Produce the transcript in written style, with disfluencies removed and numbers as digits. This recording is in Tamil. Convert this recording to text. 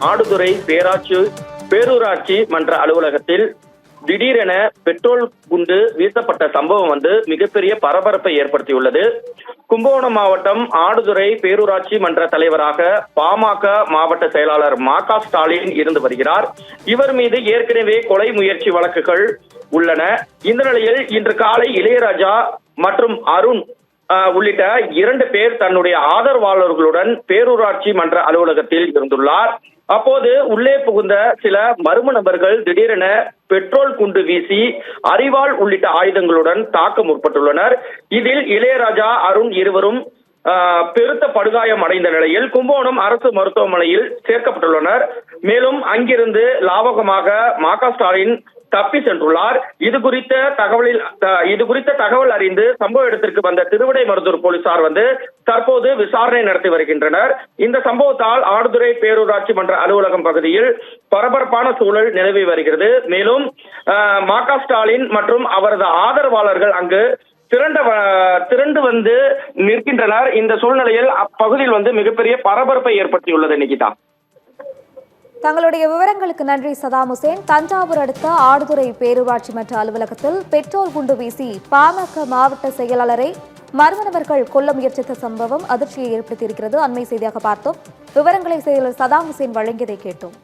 ஆடுதுறை பேரூராட்சி மன்ற அலுவலகத்தில் திடீரென பெட்ரோல் குண்டு வீசப்பட்ட சம்பவம் மிகப்பெரிய பரபரப்பை ஏற்படுத்தியுள்ளது. கும்பகோணம் மாவட்டம் ஆடுதுறை பேரூராட்சி மன்ற தலைவராக பாமக மாவட்ட செயலாளர் மா.க. ஸ்டாலின் இருந்து வருகிறார். இவர் மீது ஏற்கனவே கொலை முயற்சி வழக்குகள் உள்ளன. இந்த நிலையில் இன்று காலை இளையராஜா மற்றும் அருண் உள்ளிட்ட 2 பேர் தன்னுடைய ஆதரவாளர்களுடன் பேரூராட்சி மன்ற அலுவலகத்தில் இருந்துள்ளார். அப்போது உள்ளே புகுந்த சில மர்ம நபர்கள் திடீரென பெட்ரோல் குண்டு வீசி அரிவாள் உள்ளிட்ட ஆயுதங்களுடன் தாக்க முற்பட்டுள்ளனர். இதில் இளையராஜா அருண் இருவரும் பெருத்த படுகாயம் அடைந்த நிலையில் கும்பகோணம் அரசு மருத்துவமனையில் சேர்க்கப்பட்டுள்ளனர். மேலும் அங்கிருந்து லாவகமாக மா.க. ஸ்டாலின் தப்பி சென்றுள்ளார். இது குறித்த தகவல் அறிந்து சம்பவ இடத்திற்கு வந்த திருவிடைமருதூர் போலீசார் தற்போது விசாரணை நடத்தி வருகின்றனர். இந்த சம்பவத்தால் ஆடுதுறை பேரூராட்சி மன்ற அலுவலகம் பகுதியில் பரபரப்பான சூழல் நிலவி வருகிறது. மேலும் மா.க. ஸ்டாலின் மற்றும் அவரது ஆதரவாளர்கள் அங்கு திரண்டு நிற்கின்றனர். இந்த சூழ்நிலையில் அப்பகுதியில் மிகப்பெரிய பரபரப்பை ஏற்படுத்தியுள்ளது. நிகிதா, தங்களுடைய விவரங்களுக்கு நன்றி சதாம் ஹுசேன். தஞ்சாவூர் அடுத்த ஆடுதுறை பேரூராட்சி மன்ற அலுவலகத்தில் பெட்ரோல் குண்டு வீசி பாமக மாவட்ட செயலாளரை மர்ம நபர்கள் கொல்ல முயற்சித்த சம்பவம் அதிர்ச்சியை ஏற்படுத்தியிருக்கிறது. அண்மை செய்தியாக பார்த்தோம். விவரங்களை செயலர் சதாம் ஹுசேன் வழங்கியதை கேட்டோம்.